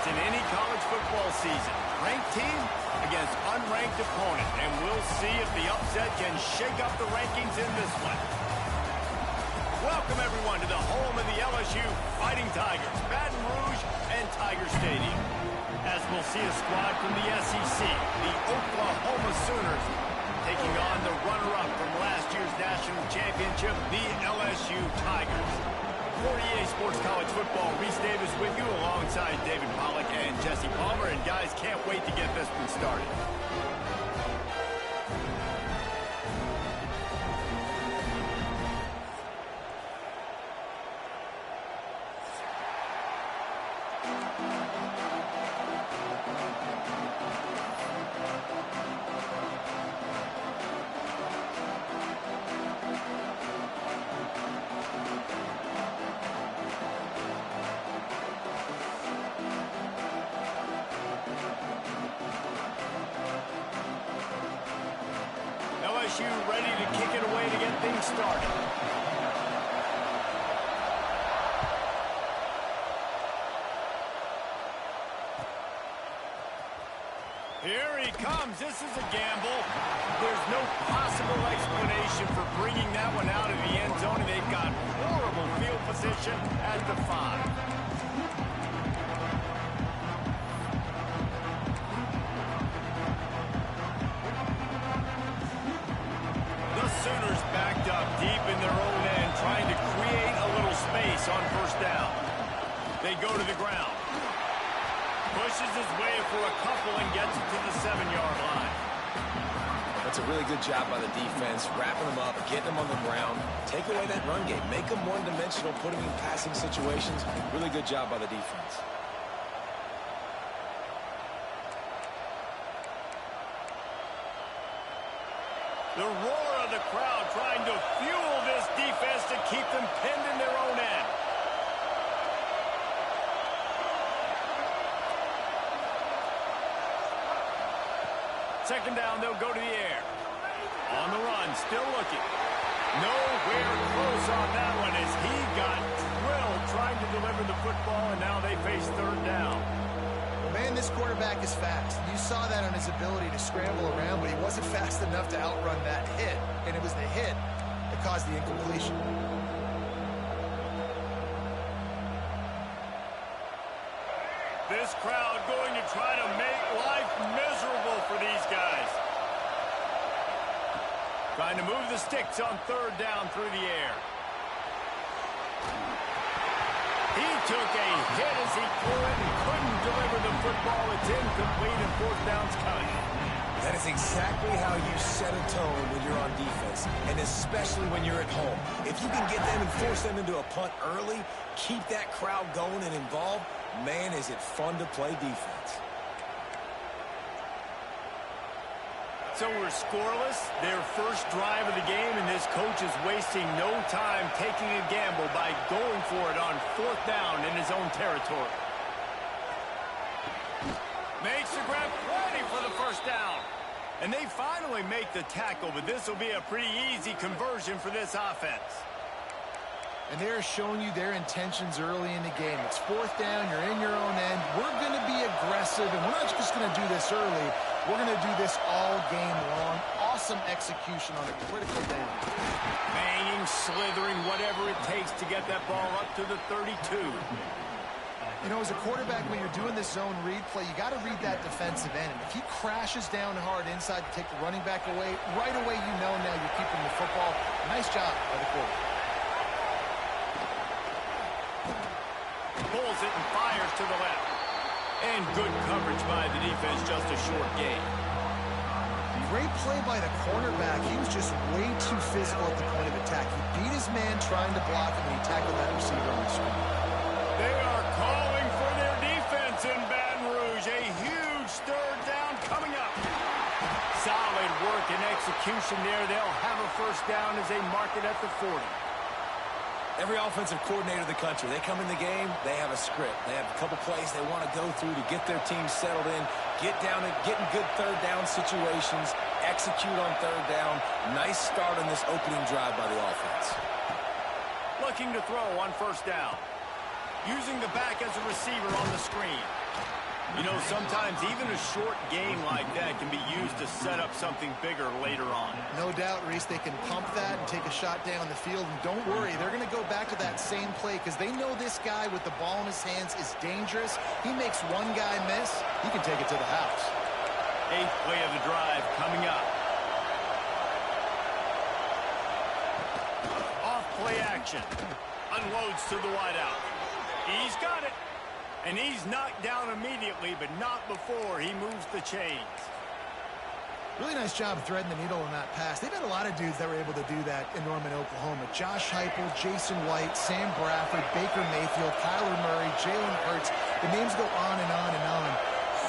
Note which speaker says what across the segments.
Speaker 1: in any college football season. Ranked team against unranked opponent. And we'll see if the upset can shake up the rankings in this one. Welcome, everyone, to the home of the LSU Fighting Tigers, Baton Rouge and Tiger Stadium. As we'll see a squad from the SEC, the Oklahoma Sooners, taking on the runner-up from last year's national championship, the LSU Tigers. For EA Sports College Football, Reese Davis with you alongside David Pollack and Jesse Palmer. And guys, can't wait to get this one started. LSU ready to kick it away to get things started. Here he comes. This is a gamble. There's no possible explanation for bringing that one out of the end zone, and they've got horrible field position at the 5. Sooners backed up deep in their own end, trying to create a little space on first down. They go to the ground. Pushes his way for a couple and gets it to the 7-yard line.
Speaker 2: That's a really good job by the defense, wrapping them up, getting them on the ground. Take away that run game. Make them one-dimensional, put them in passing situations. Really good job by the defense.
Speaker 1: The roar of the crowd trying to fuel this defense to keep them pinned in their own end. Second down, they'll go to the air. On the run, still looking. Nowhere close on that one as he got drilled trying to deliver the football, and now they face third down.
Speaker 3: Man, this quarterback is fast. You saw that on his ability to scramble around, but he wasn't fast enough to outrun that hit. And it was the hit that caused the incompletion.
Speaker 1: This crowd going to try to make life miserable for these guys. Trying to move the sticks on third down through the air. He took a hit as he threw it and couldn't deliver the football. It's incomplete and fourth down's coming.
Speaker 2: That is exactly how you set a tone when you're on defense, and especially when you're at home. If you can get them and force them into a punt early, keep that crowd going and involved, man, is it fun to play defense.
Speaker 1: So we're scoreless, their first drive of the game, and this coach is wasting no time taking a gamble by going for it on fourth down in his own territory. Makes the grab, ready for the first down. And they finally make the tackle, but this will be a pretty easy conversion for this offense.
Speaker 3: And they're showing you their intentions early in the game. It's fourth down, you're in your own end. We're going to be aggressive, and we're not just going to do this early. We're going to do this all game long. Awesome execution on a critical down.
Speaker 1: Banging, slithering, whatever it takes to get that ball up to the 32.
Speaker 3: You know, as a quarterback, when you're doing this zone read play, you got to read that defensive end. And if he crashes down hard inside to take the running back away, right away you know now you're keeping the football. Nice job by the quarterback.
Speaker 1: Pulls it and fires to the left. And good coverage by the defense, just a short gain.
Speaker 3: Great play by the cornerback. He was just way too physical at the point of attack. He beat his man trying to block him, and he tackled that receiver on the screen.
Speaker 1: They are calling for their defense in Baton Rouge. A huge third down coming up. Solid work and execution there. They'll have a first down as they mark it at the 40.
Speaker 2: Every offensive coordinator in the country, they come in the game, they have a script. They have a couple plays they want to go through to get their team settled in, get down and get in good third down situations, execute on third down. Nice start on this opening drive by the offense.
Speaker 1: Looking to throw on first down. Using the back as a receiver on the screen. You know, sometimes even a short game like that can be used to set up something bigger later on.
Speaker 3: No doubt, Reese, they can pump that and take a shot down the field. And don't worry, they're going to go back to that same play because they know this guy with the ball in his hands is dangerous. He makes one guy miss, he can take it to the house.
Speaker 1: 8th play of the drive coming up. Off play action. Unloads to the wideout. He's got it. And he's knocked down immediately, but not before he moves the chains.
Speaker 3: Really nice job threading the needle on that pass. They've had a lot of dudes that were able to do that in Norman, Oklahoma. Josh Heupel, Jason White, Sam Bradford, Baker Mayfield, Kyler Murray, Jalen Hurts. The names go on and on and on.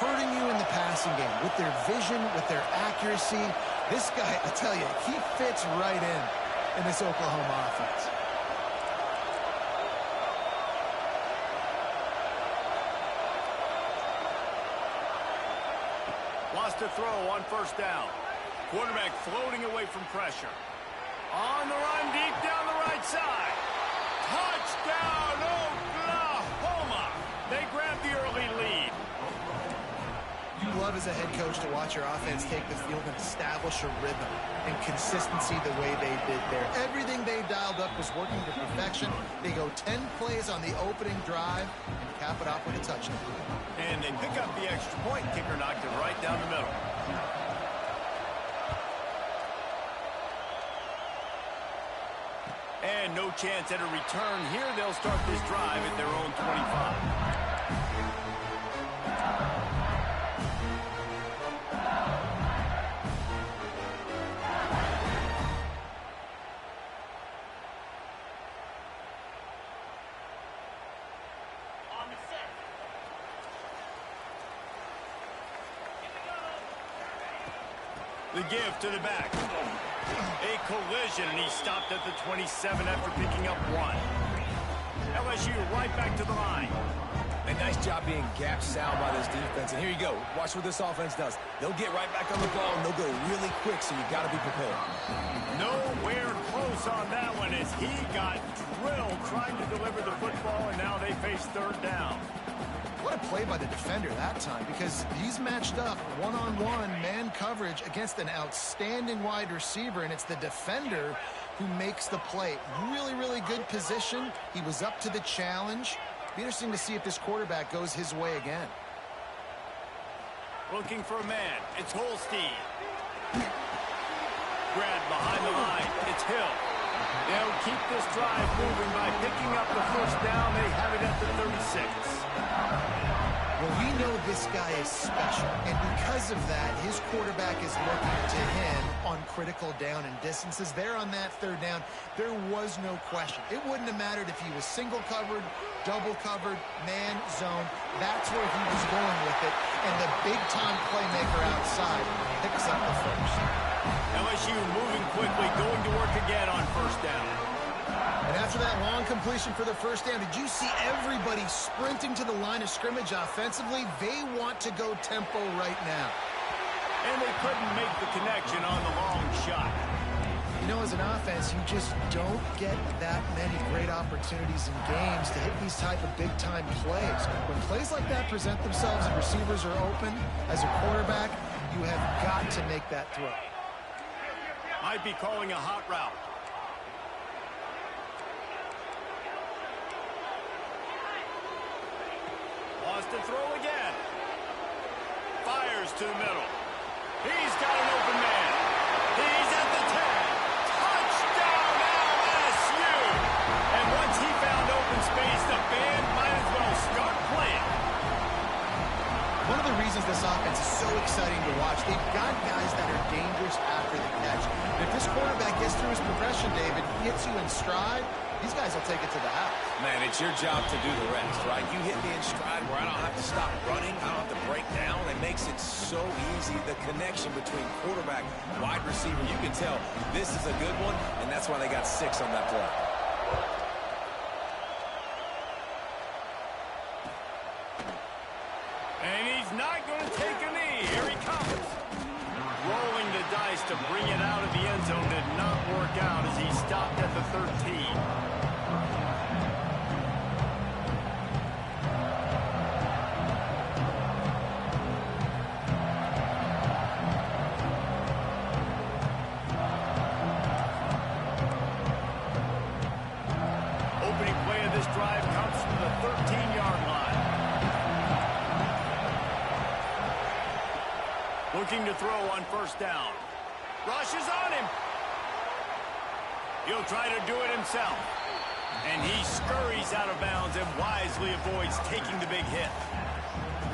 Speaker 3: Hurting you in the passing game with their vision, with their accuracy. This guy, I tell you, he fits right in this Oklahoma offense.
Speaker 1: Lost a throw on first down. Quarterback floating away from pressure. On the run, deep down the right side. Touchdown, Oklahoma! They grab the early lead.
Speaker 3: You love as a head coach to watch your offense take the field and establish a rhythm and consistency the way they did there. Everything they dialed up was working to perfection. They go 10 plays on the opening drive and cap it off with a touchdown.
Speaker 1: And they pick up the extra point. Kicker knocked it right down the middle. And no chance at a return here. They'll start this drive at their own 25. The give to the back. A collision, and he stopped at the 27 after picking up 1. LSU right back to the line.
Speaker 2: A nice job being gap sound by this defense. And here you go. Watch what this offense does. They'll get right back on the ball, and they'll go really quick, so you got to be prepared.
Speaker 1: Nowhere close on that one as he got drilled trying to deliver the football, and now they face third down.
Speaker 3: What a play by the defender that time, because he's matched up one-on-one man coverage against an outstanding wide receiver, and it's the defender who makes the play. Really, really good position. He was up to the challenge. Be interesting to see if this quarterback goes his way again.
Speaker 1: Looking for a man. It's Holstein. Grab behind the line. It's Hill. They'll keep this drive moving by picking up the first down. They have it at the 36.
Speaker 3: Well, we know this guy is special, and because of that, his quarterback is looking to him on critical down and distances. There on that third down, there was no question. It wouldn't have mattered if he was single covered, double covered, man zone. That's where he was going with it, and the big-time playmaker outside picks up the first.
Speaker 1: LSU moving quickly, going to work again on first down.
Speaker 3: And after that long completion for the first down, did you see everybody sprinting to the line of scrimmage offensively? They want to go tempo right now.
Speaker 1: And they couldn't make the connection on the long shot.
Speaker 3: You know, as an offense, you just don't get that many great opportunities in games to hit these type of big-time plays. When plays like that present themselves and receivers are open, as a quarterback, you have got to make that throw.
Speaker 1: Might be calling a hot route. Lost the throw again. Fires to the middle. He's got an open man. He's at the 10. Touchdown LSU. And once he found open space, the band might as well start playing.
Speaker 3: One of the reasons this offense is so exciting to watch, they've got guys that are dangerous after the catch. And if this quarterback gets through his progression, David, hits you in stride, these guys will take it to the house.
Speaker 2: Man, it's your job to do the rest, right? You hit me in stride where I don't have to stop running. I don't have to break down. It makes it so easy. The connection between quarterback, wide receiver, you can tell this is a good one, and that's why they got 6 on that play.
Speaker 1: And he's not going to take a knee. Here he comes. Rolling the dice to bring it out of the end zone did not work out as he stopped at the 13. Looking to throw on first down. Rushes on him. He'll try to do it himself. And he scurries out of bounds and wisely avoids taking the big hit.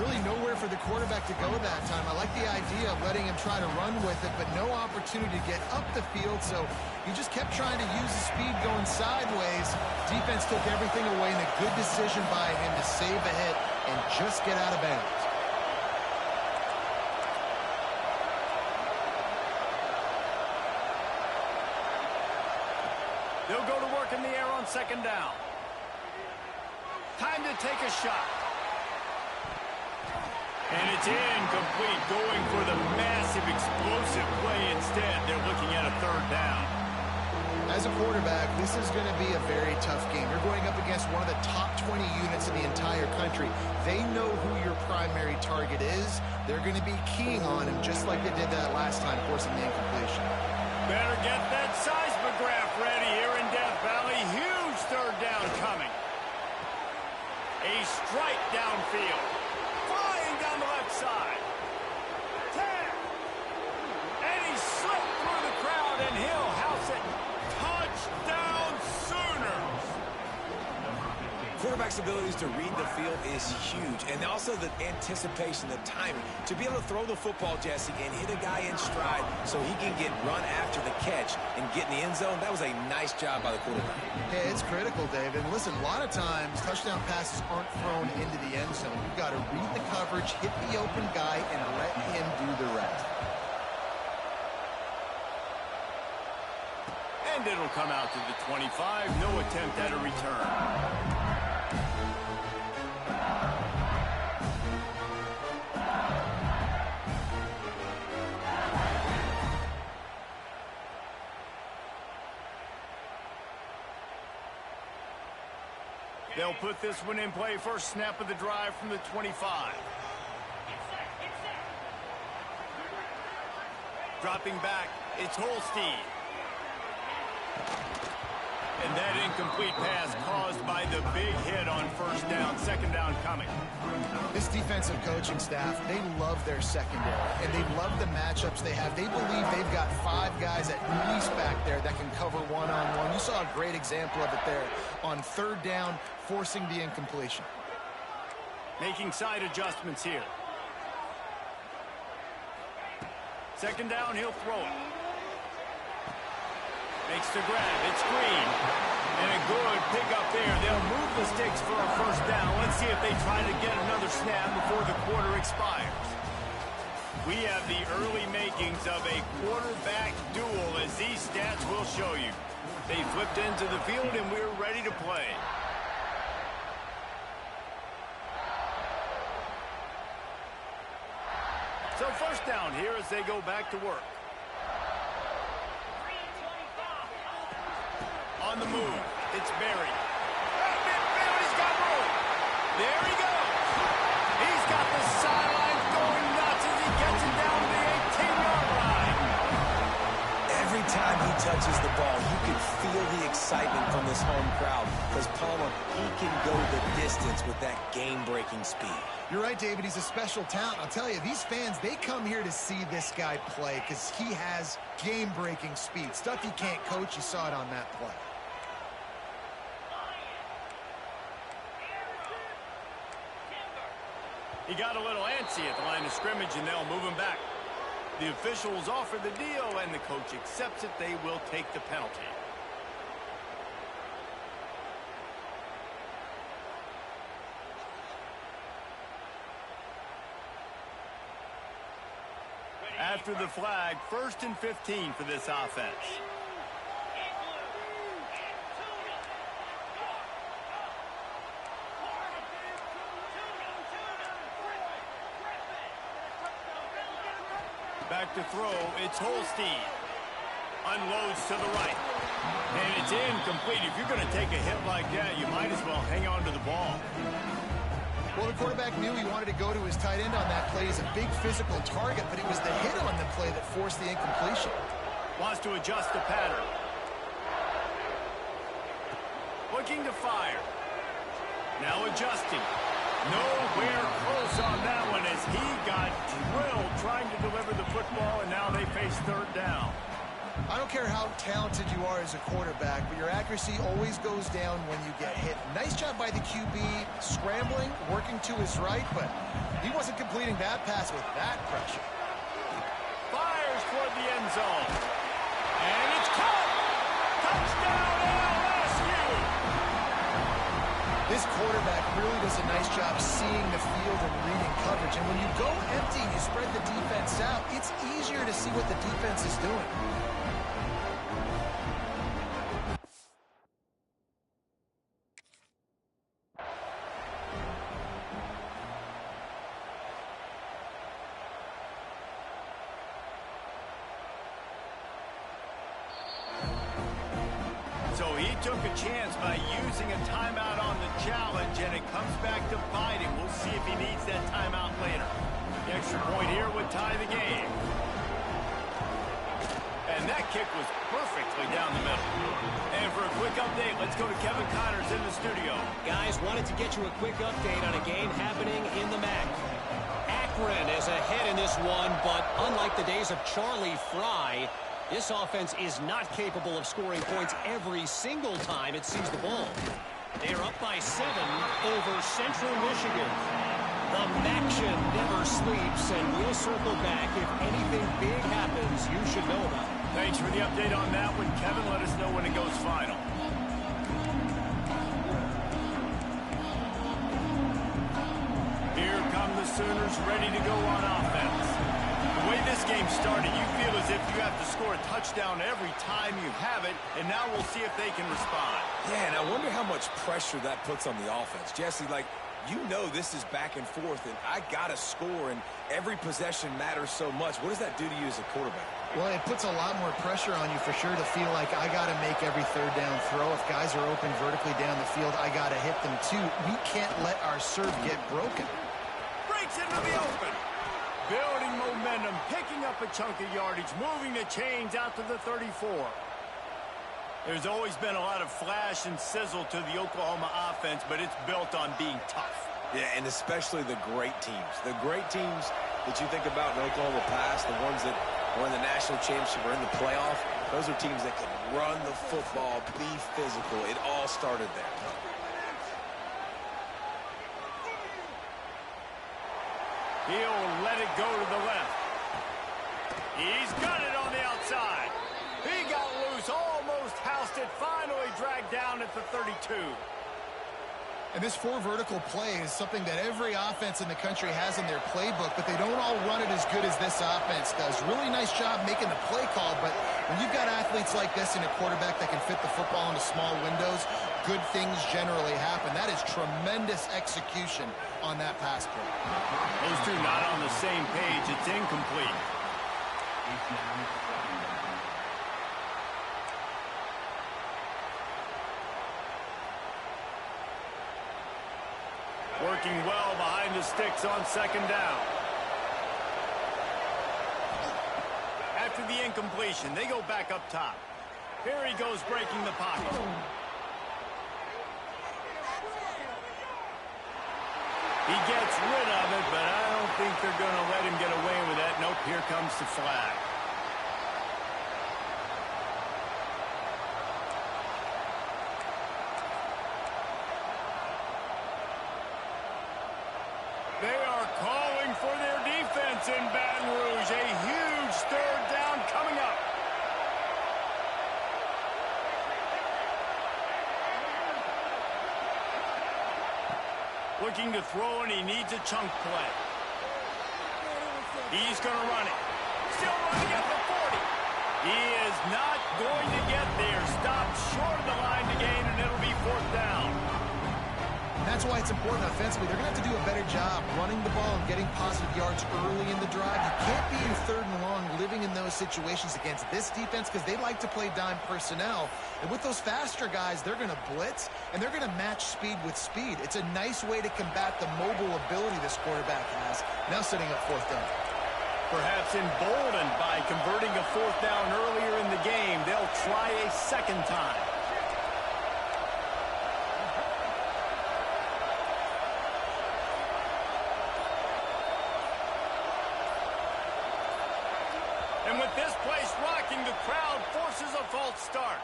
Speaker 3: Really nowhere for the quarterback to go that time. I like the idea of letting him try to run with it, but no opportunity to get up the field, so he just kept trying to use the speed going sideways. Defense took everything away, and a good decision by him to save a hit and just get out of bounds.
Speaker 1: They'll go to work in the air on second down. Time to take a shot. And it's incomplete, going for the massive, explosive play instead. They're looking at a third down.
Speaker 3: As a quarterback, this is going to be a very tough game. You're going up against one of the top 20 units in the entire country. They know who your primary target is. They're going to be keying on him just like they did that last time, forcing the incompletion.
Speaker 1: Better get that seismograph ready here in Death Valley. Huge third down coming. A strike downfield. Flying down the left side. 10. And he slipped through the crowd, and he'll house it. Touchdown Sooners.
Speaker 2: Quarterback's abilities to read the field is huge, and also the anticipation, the timing. To be able to throw the football, Jesse, and hit a guy in stride so he can get run after the catch and get in the end zone, that was a nice job by the quarterback.
Speaker 3: Yeah, it's critical, David. And listen, a lot of times touchdown passes aren't thrown into the end zone. You've got to read the coverage, hit the open guy, and let him do the rest.
Speaker 1: And it'll come out to the 25. No attempt at a return. They'll put this one in play. First snap of the drive from the 25. Dropping back, it's Holstein. And that incomplete pass caused by the big hit on first down. Second down coming.
Speaker 3: This defensive coaching staff, they love their secondary, and they love the matchups they have. They believe they've got 5 guys at least back there that can cover one-on-one. You saw a great example of it there on third down, forcing the incompletion.
Speaker 1: Making side adjustments here. Second down, he'll throw it. Makes the grab. It's Green. And a good pick up there. They'll move the sticks for a first down. Let's see if they try to get another snap before the quarter expires. We have the early makings of a quarterback duel, as these stats will show you. They flipped into the field, and we're ready to play. So first down here as they go back to work. On the move, it's Berry. Midfield, he's got room. There he goes. He's got the sidelines going nuts as he gets it down to the 18-yard line.
Speaker 2: Every time he touches the ball, you can feel the excitement from this home crowd because Palmer, he can go the distance with that game-breaking speed.
Speaker 3: You're right, David. He's a special talent. I'll tell you, these fans, they come here to see this guy play because he has game-breaking speed. Stuff you can't coach. You saw it on that play.
Speaker 1: He got a little antsy at the line of scrimmage, and they'll move him back. The officials offer the deal, and the coach accepts it. They will take the penalty. After the flag, 1st and 15 for this offense. Back to throw, it's Holstein. Unloads to the right. And it's incomplete. If you're going to take a hit like that, you might as well hang on to the ball.
Speaker 3: Well, the quarterback knew he wanted to go to his tight end on that play. He's a big physical target, but it was the hit on the play that forced the incompletion.
Speaker 1: Wants to adjust the pattern. Looking to fire. Now adjusting. Nowhere close on that one, and as he got drilled trying to deliver the football, and now they face third down.
Speaker 3: I don't care how talented you are as a quarterback, but your accuracy always goes down when you get hit. Nice job by the QB scrambling, working to his right, but he wasn't completing that pass with that pressure.
Speaker 1: Fires toward the end zone. And it's caught! Touchdown LSU!
Speaker 3: This quarterback really does a nice job seeing the field and reading coverage. And when you go empty and you spread the defense out, it's easier to see what the defense is doing.
Speaker 1: So he took a chance by using a timeout on the challenge, and it comes back to bite him. We'll see if he needs that timeout later. The extra point here would tie the game. And that kick was perfectly down the middle. And for a quick update, let's go to Kevin Connors in the studio.
Speaker 4: Guys, wanted to get you a quick update on a game happening in the MAC. Akron is ahead in this one, but unlike the days of Charlie Fry, this offense is not capable of scoring points every single time it sees the ball. They're up by 7 over Central Michigan. The MACtion never sleeps, and we'll circle back if anything big happens you should know about.
Speaker 1: Thanks for the update on that one, Kevin. Let us know when it goes final. Here come the Sooners ready to go on offense. The way this game started, you feel as if you have to score a touchdown every time you have it, and now we'll see if they can respond.
Speaker 2: Yeah, and I wonder how much pressure that puts on the offense. Jesse, like, you know this is back and forth, and I got to score, and every possession matters so much. What does that do to you as a quarterback?
Speaker 3: Well, it puts a lot more pressure on you for sure to feel like I got to make every third down throw. If guys are open vertically down the field, I got to hit them too. We can't let our serve get broken.
Speaker 1: Breaks into the open. Building momentum, picking up a chunk of yardage, moving the chains out to the 34. There's always been a lot of flash and sizzle to the Oklahoma offense, but it's built on being tough.
Speaker 2: Yeah, and especially the great teams. The great teams that you think about in Oklahoma past, the ones that won the national championship or in the playoff, those are teams that can run the football, be physical. It all started there.
Speaker 1: He'll let it go to the left. He's got it on the outside. He got loose, almost housed it, finally dragged down at the 32.
Speaker 3: And this 4 vertical play is something that every offense in the country has in their playbook, but they don't all run it as good as this offense does. Really nice job making the play call, but when you've got athletes like this and a quarterback that can fit the football into small windows, good things generally happen. That is tremendous execution on that pass play.
Speaker 1: Those two not on the same page. It's incomplete. Working well behind the sticks on second down. After the incompletion, they go back up top. Here he goes breaking the pocket. He gets rid of it, but I don't think they're going to let him get away with that. Nope, here comes the flag. They are calling for their defense in Baton Rouge. A huge third down coming up. Looking to throw, and he needs a chunk play. He's going to run it. Still running at the 40. He is not going to get there. Stopped short of the line to gain, and it'll be 4th down.
Speaker 3: And that's why it's important offensively. They're going to have to do a better job running the ball and getting positive yards early in the drive. You can't be in 3rd and long living in those situations against this defense because they like to play dime personnel. And with those faster guys, they're going to blitz, and they're going to match speed with speed. It's a nice way to combat the mobile ability this quarterback has. Now setting up 4th down.
Speaker 1: Perhaps emboldened by converting a 4th down earlier in the game, they'll try a second time. this place rocking. The crowd forces a false start.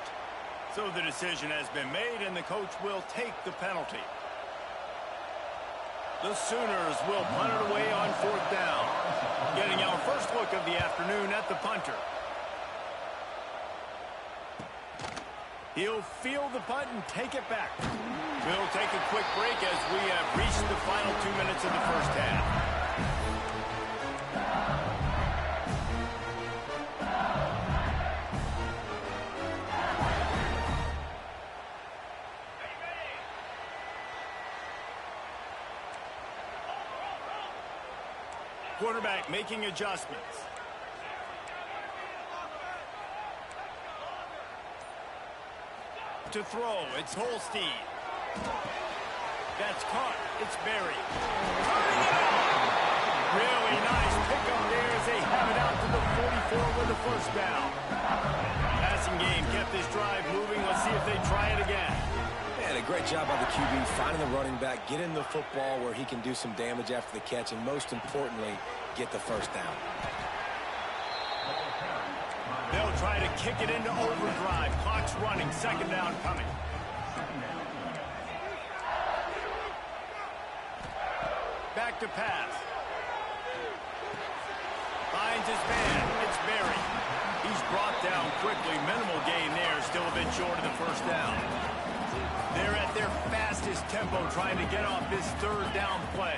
Speaker 1: So the decision has been made, and the coach will take the penalty. The Sooners will punt it away on 4th down. Getting our first look of the afternoon at the punter. He'll field the punt and take it back. We'll take a quick break as we have reached the final 2 minutes of the first half. Quarterback making adjustments. To throw, it's Holstein. That's caught. It's Berry. Really nice pickup there as they have it out to the 44 with the first down. Passing game kept this drive moving. Let's see if they try it again.
Speaker 2: And a great job by the QB finding the running back, getting the football where he can do some damage after the catch, and most importantly, get the first down.
Speaker 1: They'll try to kick it into overdrive. Clock's running. 2nd down coming. Back to pass. Finds his man. It's Berry. He's brought down quickly. Minimal gain there. Still a bit short of the first down. They're at their fastest tempo trying to get off this 3rd down play.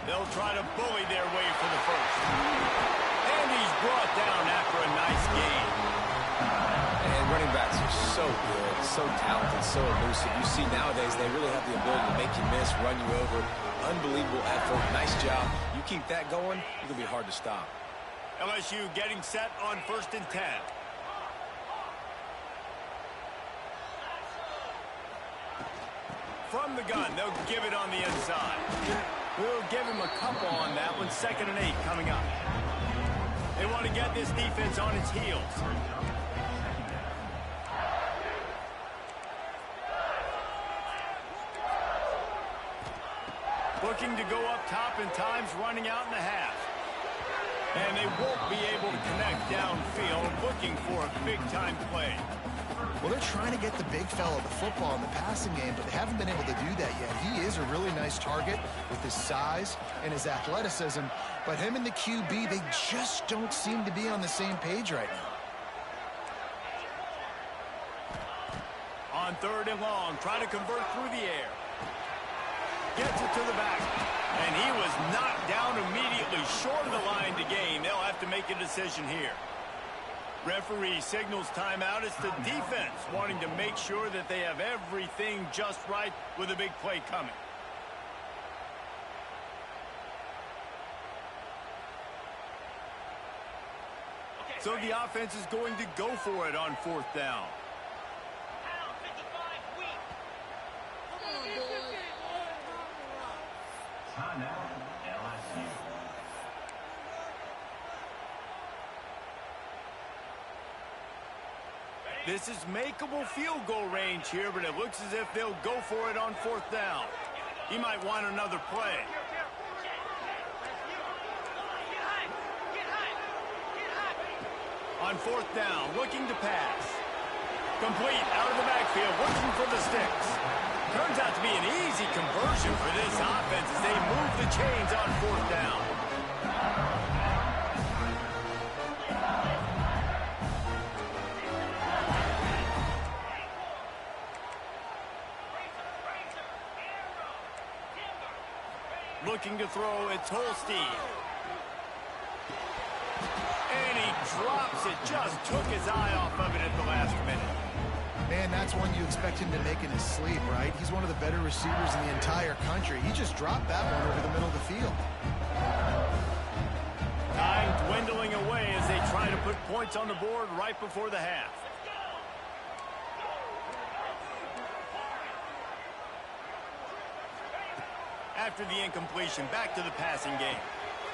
Speaker 1: They'll try to bully their way for the first. And he's brought down after a nice gain.
Speaker 2: And running backs are so good, so talented, so elusive. You see nowadays they really have the ability to make you miss, run you over. Unbelievable effort. Nice job. You keep that going, it's going to be hard to stop.
Speaker 1: LSU getting set on 1st and 10. From the gun, they'll give it on the inside. We'll give him a couple on that one. 2nd and 8 coming up. They want to get this defense on its heels. Looking to go up top, and time's running out in the half. And they won't be able to connect downfield, looking for a big-time play.
Speaker 3: Well, they're trying to get the big fella the football in the passing game, but they haven't been able to do that yet. He is a really nice target with his size and his athleticism, but him and the QB, they just don't seem to be on the same page right now.
Speaker 1: On 3rd and long, trying to convert through the air. Gets it to the back. And he was knocked down immediately, short of the line to gain. They'll have to make a decision here. Referee signals timeout. It's the defense wanting to make sure that they have everything just right with a big play coming. So the offense is going to go for it on 4th down. This is makeable field goal range here, but it looks as if they'll go for it on 4th down. He might want another play. On 4th down, looking to pass. Complete out of the backfield, looking for the sticks. Turns out to be an easy conversion for this offense as they move the chains on 4th down. Looking to throw, it's Holstein. And he drops it, just took his eye off of it at the last minute.
Speaker 3: Man, that's one you expect him to make in his sleep, right? He's one of the better receivers in the entire country. He just dropped that one over the middle of the field.
Speaker 1: Time dwindling away as they try to put points on the board right before the half. After the incompletion, back to the passing game.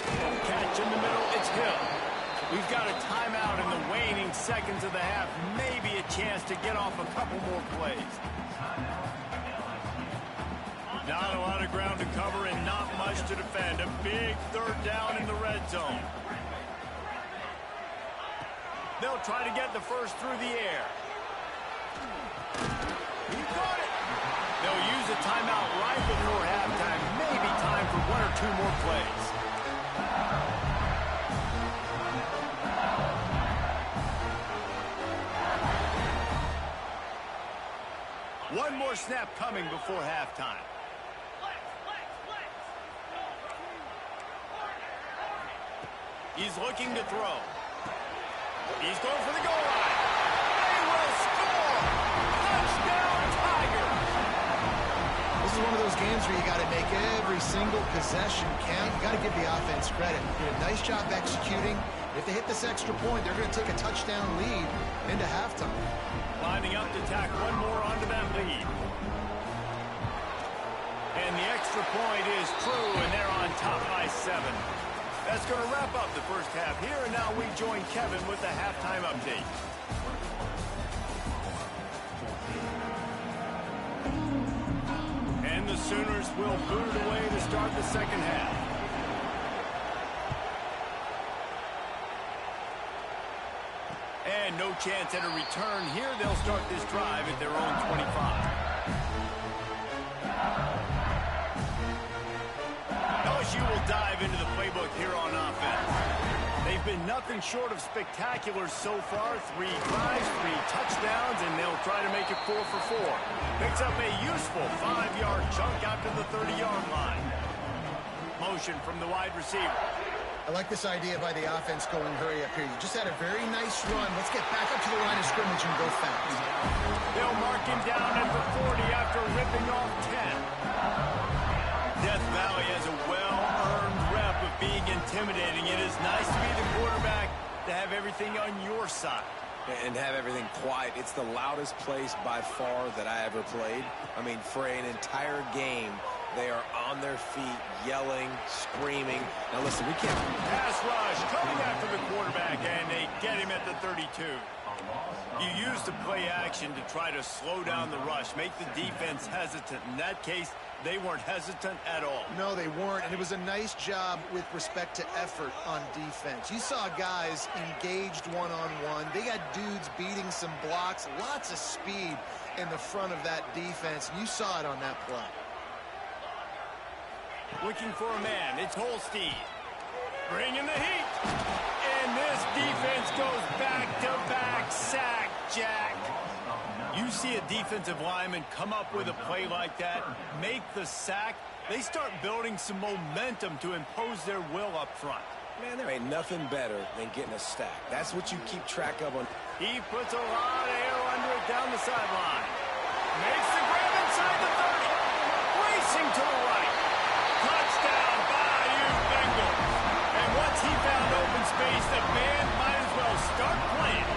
Speaker 1: Catch in the middle, it's Hill. We've got a timeout in the waning seconds of the half. Maybe a chance to get off a couple more plays. Not a lot of ground to cover and not much to defend. A big 3rd down in the red zone. They'll try to get the first through the air. He caught it. They'll use a timeout right before halftime. Maybe time for one or two more plays. One more snap coming before halftime. He's looking to throw. He's going for the goal line. They will score! Touchdown, Tigers!
Speaker 3: This is one of those games where you got to make every single possession count. You got to give the offense credit. They did a nice job executing. If they hit this extra point, they're going to take a touchdown lead into halftime.
Speaker 1: Lining up to tack one more onto that lead. And the extra point is true, and they're on top by 7. That's going to wrap up the first half here, and now we join Kevin with the halftime update. And the Sooners will boot it away to start the second half. And no chance at a return here. They'll start this drive at their own 25. LSU will dive into the playbook here on offense. They've been nothing short of spectacular so far. 3 drives, 3 touchdowns, and they'll try to make it 4 for 4. Picks up a useful 5-yard chunk out to the 30-yard line. Motion from the wide receiver.
Speaker 3: I like this idea by the offense going hurry up here. You just had a very nice run. Let's get back up to the line of scrimmage and go fast.
Speaker 1: They'll mark him down at the 40 after ripping off 10. Death Valley has a well-earned rep of being intimidating. It is nice to be the quarterback, to have everything on your side.
Speaker 2: And have everything quiet. It's the loudest place by far that I ever played. I mean, for an entire game, they are on their feet, yelling, screaming. Now listen, we can't...
Speaker 1: Pass rush coming after the quarterback, and they get him at the 32. You use the play action to try to slow down the rush, make the defense hesitant. In that case, they weren't hesitant at all.
Speaker 3: No, they weren't, and it was a nice job with respect to effort on defense. You saw guys engaged one-on-one. They got dudes beating some blocks, lots of speed in the front of that defense. You saw it on that play.
Speaker 1: Looking for a man. It's Holstein. Bringing the heat. And this defense goes back-to-back sack, Jack. You see a defensive lineman come up with a play like that, make the sack, they start building some momentum to impose their will up front.
Speaker 2: Man, there ain't nothing better than getting a stack. That's what you keep track of.
Speaker 1: He puts a lot of air under it down the sideline. Makes the grab inside the 30. Racing to the right. Touchdown, Bayou Bengals. And once he found open space, the band might as well start playing.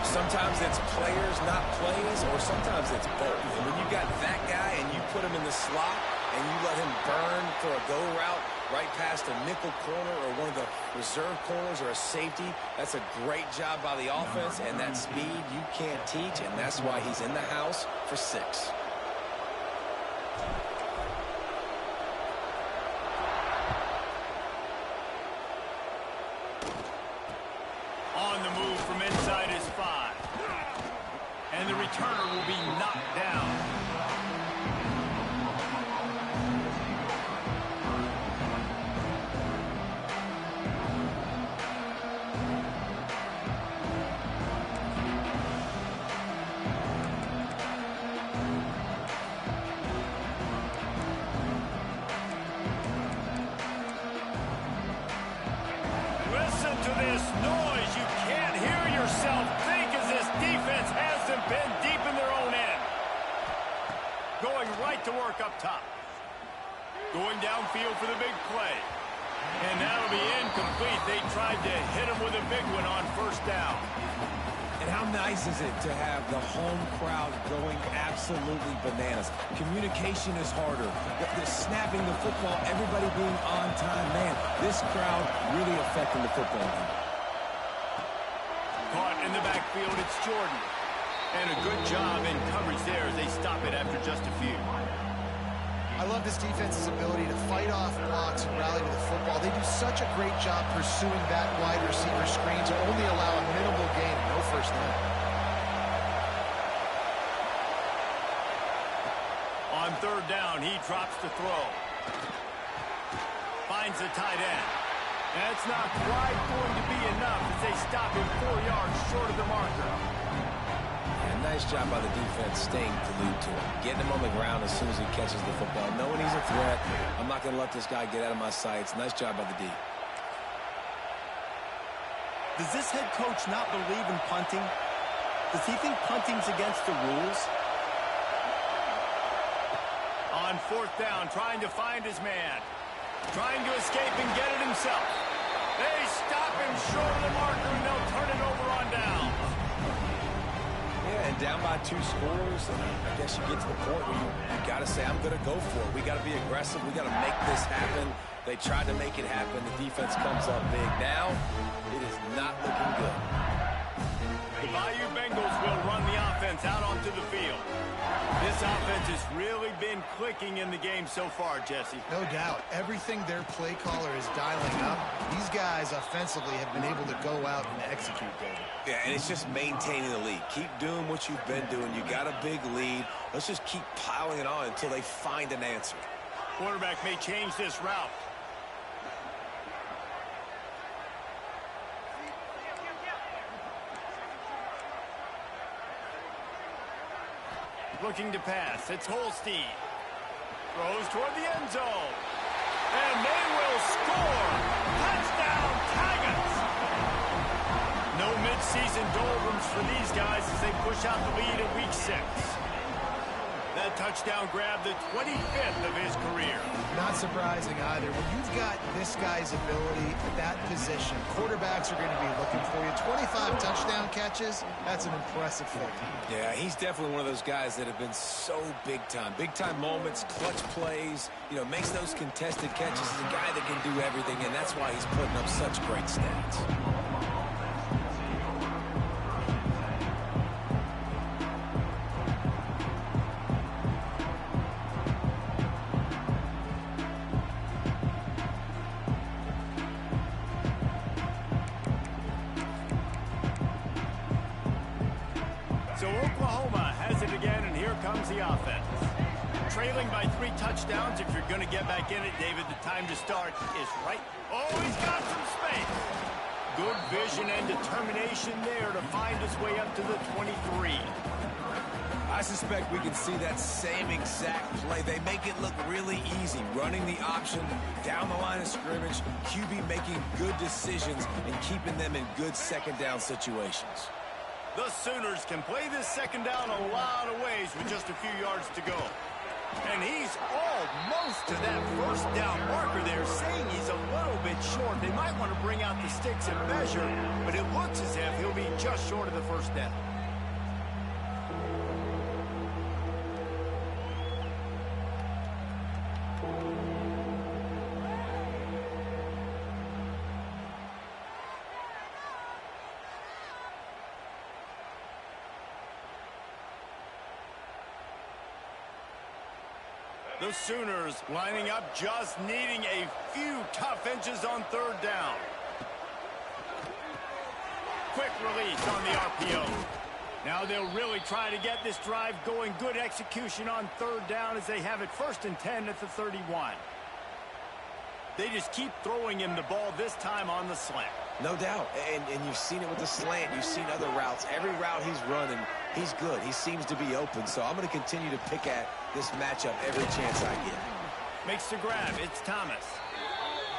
Speaker 2: Sometimes it's players, not plays, or sometimes it's both. And when you got that guy and you put him in the slot and you let him burn for a go route right past a nickel corner or one of the reserve corners or a safety, that's a great job by the offense, and that speed you can't teach, and that's why he's in the house for 6.
Speaker 1: On the move from inside his 5. And the returner will be knocked down. Listen to this noise. You can't hear yourself think as this defense has them pinned deep in their own end. Going right to work up top. Going downfield for the big play. And that'll be incomplete. They tried to hit him with a big one on first down.
Speaker 2: And how nice is it to have the home crowd going absolutely bananas? Communication is harder. The snapping the football, everybody being on time. Man, this crowd really affecting the football game.
Speaker 1: Caught in the backfield, it's Jordan. And a good job in coverage there as they stop it after just a few.
Speaker 3: I love this defense's ability to fight off blocks and rally to the football. They they do such a great job pursuing that wide receiver screen to only allow a minimal gain and no first down.
Speaker 1: On third down, he drops to throw. Finds the tight end. That's not quite going to be enough as they stop him 4 yards short of the marker.
Speaker 2: And nice job by the defense staying glued to him. Getting him on the ground as soon as he catches the football. Knowing he's a threat, I'm not going to let this guy get out of my sights. Nice job by the D.
Speaker 5: Does this head coach not believe in punting? Does he think punting's against the rules?
Speaker 1: On fourth down, trying to find his man. Trying to escape and get it himself. They stop him short of the marker, and they'll turn it over on down.
Speaker 2: Yeah, and down by 2 scores, and I guess you get to the point where you got to say, I'm going to go for it. We got to be aggressive. We got to make this happen. They tried to make it happen. The defense comes up big. Now, it is not looking good.
Speaker 1: The Bayou Bengals will run the offense out onto the field. This offense has really been clicking in the game so far, Jesse.
Speaker 3: No doubt. Everything their play caller is dialing up, these guys offensively have been able to go out and execute, David.
Speaker 2: Yeah, and it's just maintaining the lead. Keep doing what you've been doing. You got a big lead. Let's just keep piling it on until they find an answer.
Speaker 1: Quarterback may change this route. Looking to pass. It's Holstein. Throws toward the end zone. And they will score. Touchdown, Tigers. No midseason doldrums for these guys as they push out the lead in week 6. That touchdown grabbed the 25th of his career.
Speaker 3: Not surprising either. When you've got this guy's ability at that position, quarterbacks are going to be looking for you. 25 touchdown catches, that's an impressive feat.
Speaker 2: Yeah, he's definitely one of those guys that have been so big time. Big time moments, clutch plays, makes those contested catches. He's a guy that can do everything, and that's why he's putting up such great stats.
Speaker 1: So Oklahoma has it again, and here comes the offense. Trailing by 3 touchdowns. If you're going to get back in it, David, the time to start is right. Oh, he's got some space. Good vision and determination there to find his way up to the 23.
Speaker 2: I suspect we can see that same exact play. They make it look really easy, running the option down the line of scrimmage, QB making good decisions and keeping them in good second down situations.
Speaker 1: The Sooners can play this second down a lot of ways with just a few yards to go. And he's almost to that first down marker there, saying he's a little bit short. They might want to bring out the sticks and measure, but it looks as if he'll be just short of the first down. The Sooners lining up, just needing a few tough inches on third down. Quick release on the RPO. Now they'll really try to get this drive going. Good execution on third down as they have it 1st and 10 at the 31. They just keep throwing him the ball, this time on the slant.
Speaker 2: No doubt, and you've seen it with the slant. You've seen other routes. Every route he's running, he's good. He seems to be open, so I'm going to continue to pick at this matchup every chance I get.
Speaker 1: Makes the grab. It's Thomas.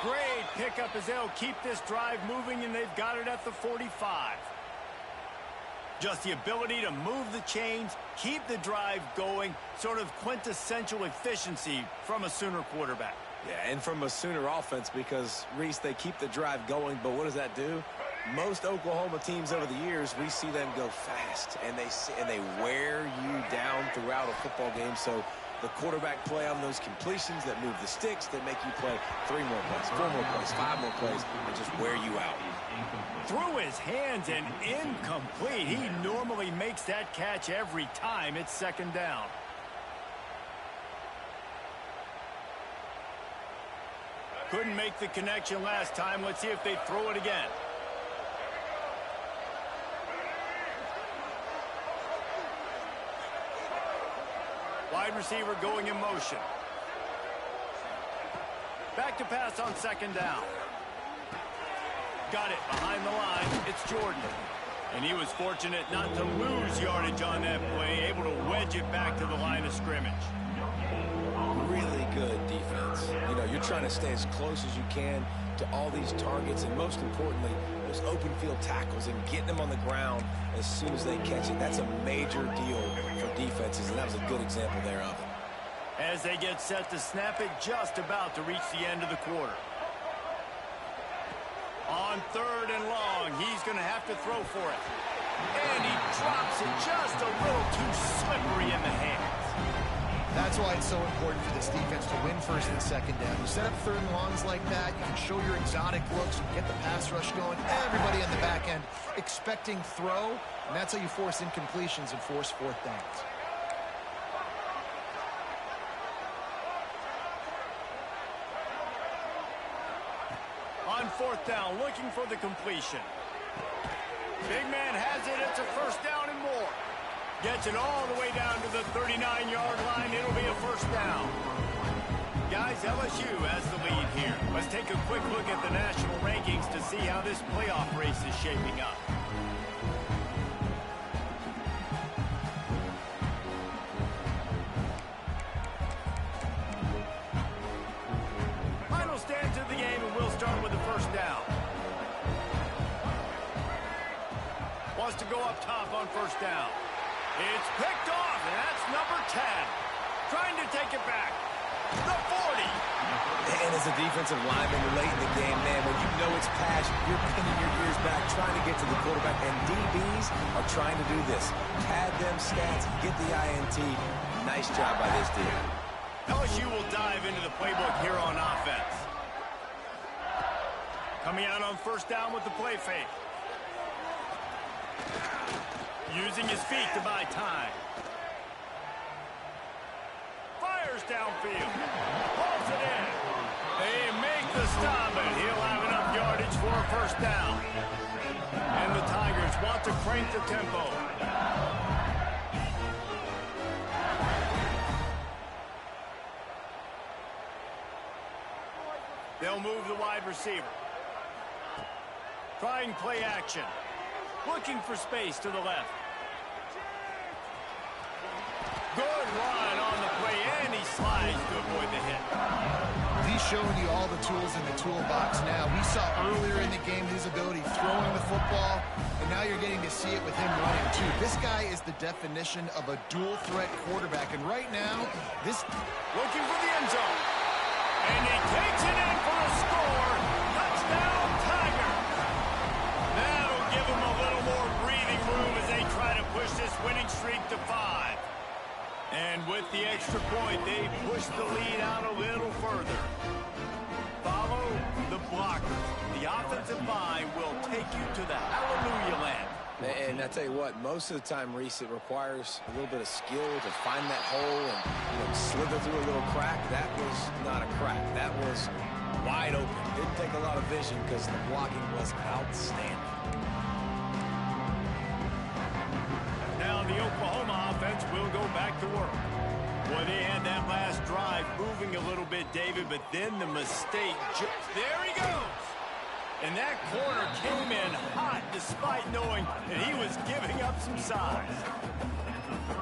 Speaker 1: Great pickup as they'll keep this drive moving, and they've got it at the 45. Just the ability to move the chains, keep the drive going, sort of quintessential efficiency from a Sooner quarterback.
Speaker 2: Yeah, and from a Sooner offense because, Reese, they keep the drive going, but what does that do? Most Oklahoma teams over the years, we see them go fast, and they wear you down throughout a football game. So the quarterback play on those completions that move the sticks, that make you play 3 more plays, 4 more plays, 5 more plays, and just wear you out.
Speaker 1: Through his hands and incomplete. He normally makes that catch every time. It's second down. Couldn't make the connection last time. Let's see if they throw it again. Wide receiver going in motion. Back to pass on second down. Got it behind the line. It's Jordan. And he was fortunate not to lose yardage on that play, able to wedge it back to the line of scrimmage.
Speaker 2: Really good defense. You know, you're trying to stay as close as you can to all these targets, and most importantly, those open field tackles and getting them on the ground as soon as they catch it. That's a major deal for defenses, and that was a good example there of it.
Speaker 1: As they get set to snap it, just about to reach the end of the quarter. On third and long, he's going to have to throw for it. And he drops it just a little too slippery in the hands.
Speaker 3: That's why it's so important for this defense to win first and second down. You set up third and longs like that, you can show your exotic looks, you can get the pass rush going, everybody on the back end expecting throw, and that's how you force incompletions and force fourth downs.
Speaker 1: On fourth down, looking for the completion. Big man has it. It's a first down and more. Gets it all the way down to the 39-yard line. It'll be a first down. Guys, LSU has the lead here. Let's take a quick look at the national rankings to see how this playoff race is shaping up. Final stands of the game, and we'll start with the first down. Wants to go up top on first down. It's picked off, and that's number 10. Trying to take it back. The 40.
Speaker 2: And as a defensive lineman, you're late in the game, man. When you know it's pass, you're pinning your ears back, trying to get to the quarterback. And DBs are trying to do this. Pad them stats, get the INT. Nice job by this team.
Speaker 1: LSU will dive into the playbook here on offense. Coming out on first down with the play fake. Using his feet to buy time. Fires downfield. Pulls it in. They make the stop, and he'll have enough yardage for a first down. And the Tigers want to crank the tempo. They'll move the wide receiver. Trying play action. Looking for space to the left. Good run on the play, and he slides to avoid the hit.
Speaker 3: He's showing you all the tools in the toolbox now. We saw earlier in the game his ability throwing the football, and now you're getting to see it with him running too. This guy is the definition of a dual-threat quarterback, and right now, this...
Speaker 1: Looking for the end zone. And he takes it in for a score. Touchdown, Tiger. That'll give him a little more breathing room as they try to push this winning streak to 5. And with the extra point, they push the lead out a little further. Follow the blockers. The offensive line will take you to the hallelujah land.
Speaker 2: And I tell you what, most of the time, Reese, it requires a little bit of skill to find that hole and slither through a little crack. That was not a crack. That was wide open. Didn't take a lot of vision because the blocking was outstanding.
Speaker 1: Now the Oklahoma offense will go back to work. Boy, they had that last drive moving a little bit, David, but then the mistake. There he goes. And that corner came in hot despite knowing that he was giving up some size.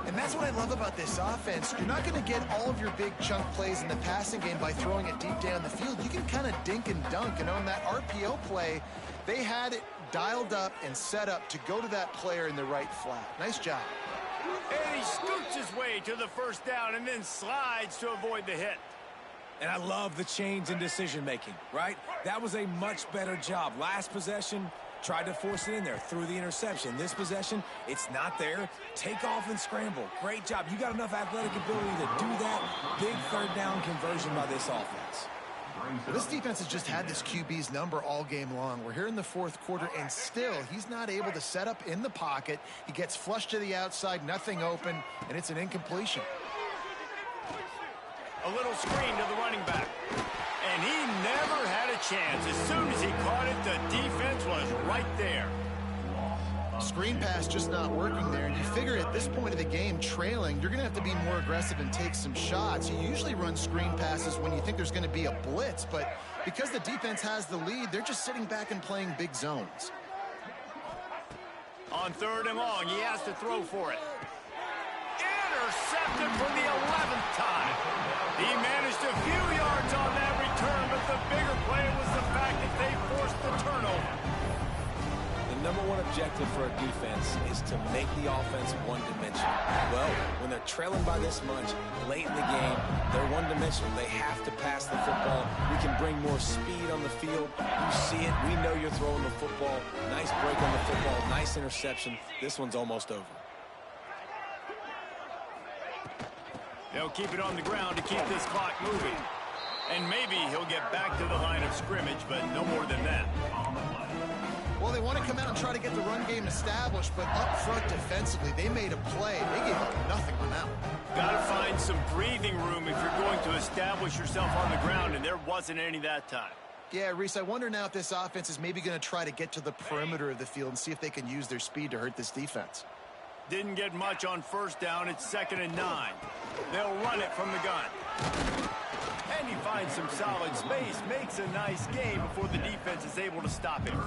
Speaker 3: And that's what I love about this offense. You're not going to get all of your big chunk plays in the passing game by throwing it deep down the field. You can kind of dink and dunk. And on that RPO play, they had it dialed up and set up to go to that player in the right flat. Nice job.
Speaker 1: And he scoots his way to the first down and then slides to avoid the hit.
Speaker 2: And I love the change in decision-making, right? That was a much better job. Last possession, tried to force it in there, threw the interception. This possession, it's not there. Take off and scramble. Great job. You got enough athletic ability to do that. Big third down conversion by this offense.
Speaker 3: This defense has just had this QB's number all game long. We're here in the fourth quarter, and still, he's not able to set up in the pocket. He gets flushed to the outside, nothing open, and it's an incompletion.
Speaker 1: A little screen to the running back. And he never chance. As soon as he caught it, the defense was right there.
Speaker 3: Screen pass just not working there, and you figure at this point of the game, trailing, you're going to have to be more aggressive and take some shots. You usually run screen passes when you think there's going to be a blitz, but because the defense has the lead, they're just sitting back and playing big zones.
Speaker 1: On 3rd and long, he has to throw for it. Intercepted for the 11th time. He managed a few yards on that return, but the bigger play was the fact that they forced the turnover.
Speaker 2: The #1 objective for a defense is to make the offense one-dimensional. Well, when they're trailing by this much late in the game, they're one-dimensional. They have to pass the football. We can bring more speed on the field. You see it. We know you're throwing the football. Nice break on the football. Nice interception. This one's almost over.
Speaker 1: They'll keep it on the ground to keep this clock moving. And maybe he'll get back to the line of scrimmage, but no more than that.
Speaker 3: Well, they want to come out and try to get the run game established, but up front defensively, they made a play. They gave up nothing on that one.
Speaker 1: Got to find some breathing room if you're going to establish yourself on the ground, and there wasn't any that time.
Speaker 3: Yeah, Reese, I wonder now if this offense is maybe going to try to get to the perimeter of the field and see if they can use their speed to hurt this defense.
Speaker 1: Didn't get much on 1st down. It's 2nd and 9. They'll run it from the gun. And he finds some solid space, makes a nice game before the defense is able to stop him.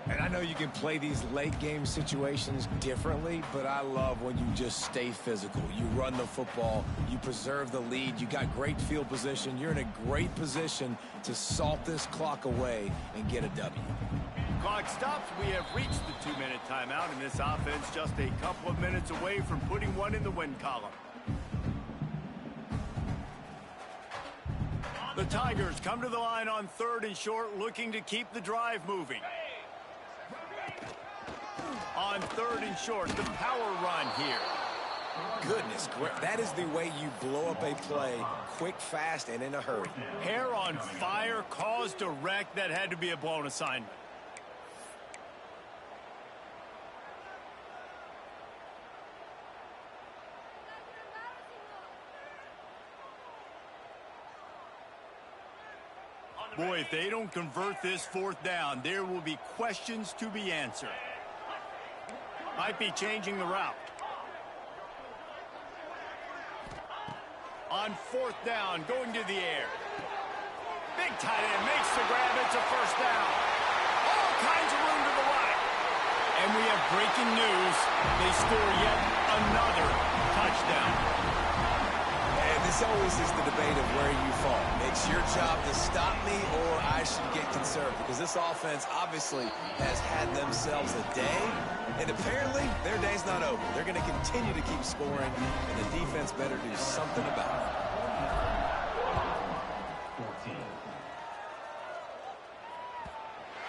Speaker 2: And I know you can play these late-game situations differently, but I love when you just stay physical. You run the football, you preserve the lead, you got great field position, you're in a great position to salt this clock away and get a W.
Speaker 1: Clock stops. We have reached the 2-minute timeout, and this offense just a couple of minutes away from putting one in the win column. The Tigers come to the line on 3rd and short, looking to keep the drive moving. On 3rd and short, the power run here.
Speaker 2: Goodness, that is the way you blow up a play quick, fast, and in a hurry.
Speaker 1: Hair on fire, caused a wreck. That had to be a blown assignment. Boy, if they don't convert this 4th down, there will be questions to be answered. Might be changing the route. On 4th down, going to the air. Big tight end makes the grab. It's a 1st down. All kinds of room to the right. And we have breaking news. They score yet another touchdown.
Speaker 2: And this always is the debate of where you fall. It's your job to stop me, or I should get conservative, because this offense obviously has had themselves a day, and apparently their day's not over. They're going to continue to keep scoring, and the defense better do something about it.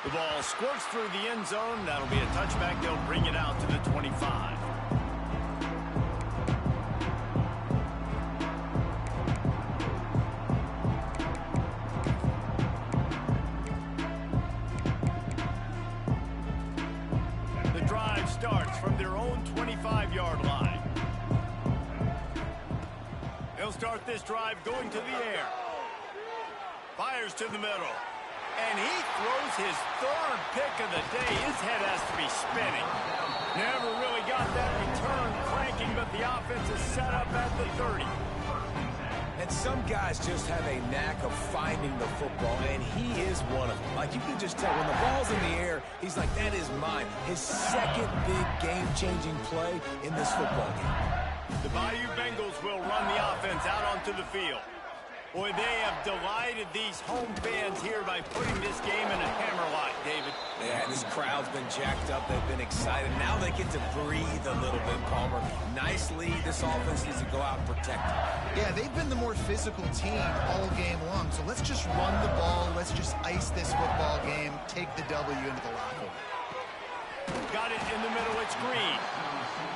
Speaker 1: The ball squirts through the end zone. That'll be a touchback. They'll bring it out to the 25. Starts from their own 25-yard line. They'll start this drive going to the air. Fires to the middle. And he throws his 3rd pick of the day. His head has to be spinning. Never really got that return cranking, but the offense is set up at the 30.
Speaker 2: And some guys just have a knack of finding the football, and he is one of them. Like, you can just tell when the ball's in the air, he's like, that is mine. His 2nd big game-changing play in this football game.
Speaker 1: The Bayou Bengals will run the offense out onto the field. Boy, they have delighted these home fans here by putting this game in a hammerlock, David.
Speaker 2: Yeah, this crowd's been jacked up. They've been excited. Now they get to breathe a little bit, Palmer. Nice lead. This offense needs to go out and protect it.
Speaker 3: Yeah, they've been the more physical team all game long. So let's just run the ball. Let's just ice this football game. Take the W into the locker room.
Speaker 1: Got it in the middle. It's Green.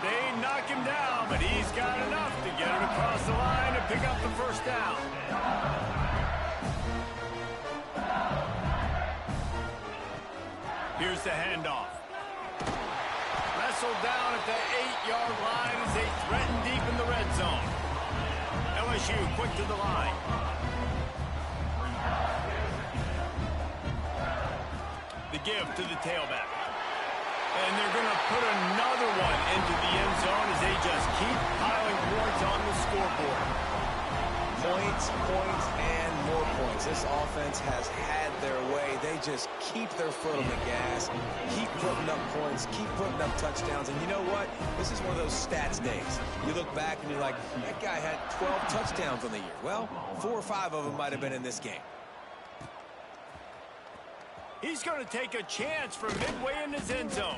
Speaker 1: They knock him down, but he's got enough to get it across the line and pick up the 1st down. Here's the handoff. Wrestled down at the 8-yard line as they threaten deep in the red zone. LSU quick to the line. give to the tailback. And they're going to put another one into the end zone as they just keep piling points on the scoreboard.
Speaker 2: Points, points, and more points. This offense has had their way. They just keep their foot on the gas, keep putting up points, keep putting up touchdowns. And you know what? This is one of those stats days. You look back and you're like, that guy had 12 touchdowns on the year. Well, 4 or 5 of them might have been in this game.
Speaker 1: He's going to take a chance from midway in his end zone.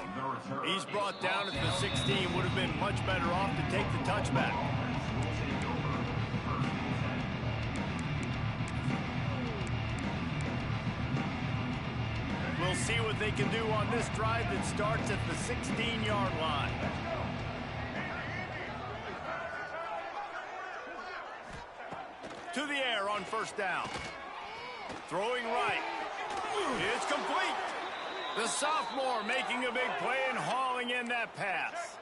Speaker 1: He's brought down at the 16. Would have been much better off to take the touchback. We'll see what they can do on this drive that starts at the 16-yard line. To the air on first down. Throwing right. It's complete. The sophomore making a big play and hauling in that pass.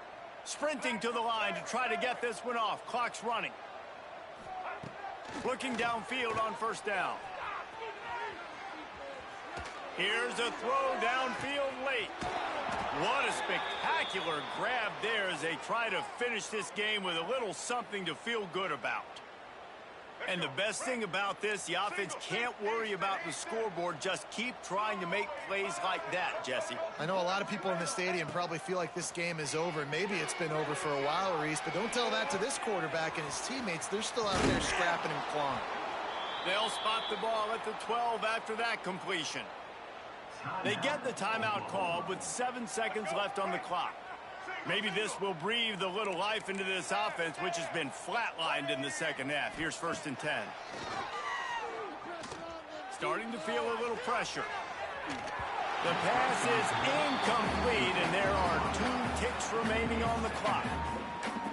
Speaker 1: Sprinting to the line to try to get this one off. Clock's running. Looking downfield on first down. Here's a throw downfield late. What a spectacular grab there as they try to finish this game with a little something to feel good about. And the best thing about this, the offense can't worry about the scoreboard. Just keep trying to make plays like that, Jesse.
Speaker 3: I know a lot of people in the stadium probably feel like this game is over. Maybe it's been over for a while, Reese, but don't tell that to this quarterback and his teammates. They're still out there scrapping and clawing.
Speaker 1: They'll spot the ball at the 12 after that completion. They get the timeout called with 7 seconds left on the clock. Maybe this will breathe a little life into this offense, which has been flatlined in the second half. Here's 1st and 10. Starting to feel a little pressure. The pass is incomplete, and there are 2 ticks remaining on the clock.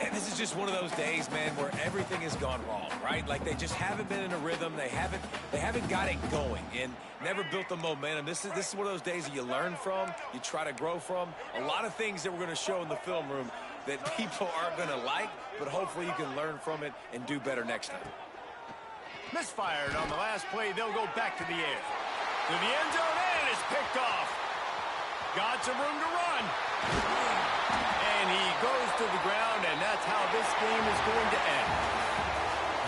Speaker 2: And this is just one of those days, man, where everything has gone wrong, right? Like they just haven't been in a rhythm. They haven't got it going and never built the momentum. This is one of those days that you learn from, you try to grow from. A lot of things that we're going to show in the film room that people aren't going to like, but hopefully you can learn from it and do better next time.
Speaker 1: Misfired on the last play. They'll go back to the air. To the end zone, and it's picked off. Got some room to run. And he goes to the ground, and that's how this game is going to end.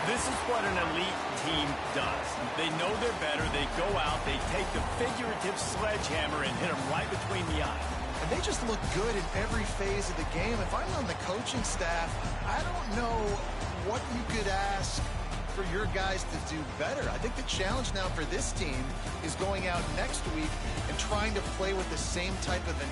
Speaker 1: This is what an elite team does. They know they're better. They go out, they take the figurative sledgehammer and hit them right between the eyes.
Speaker 3: And they just look good in every phase of the game. If I'm on the coaching staff, I don't know what you could ask for your guys to do better. I think the challenge now for this team is going out next week and trying to play with the same type of an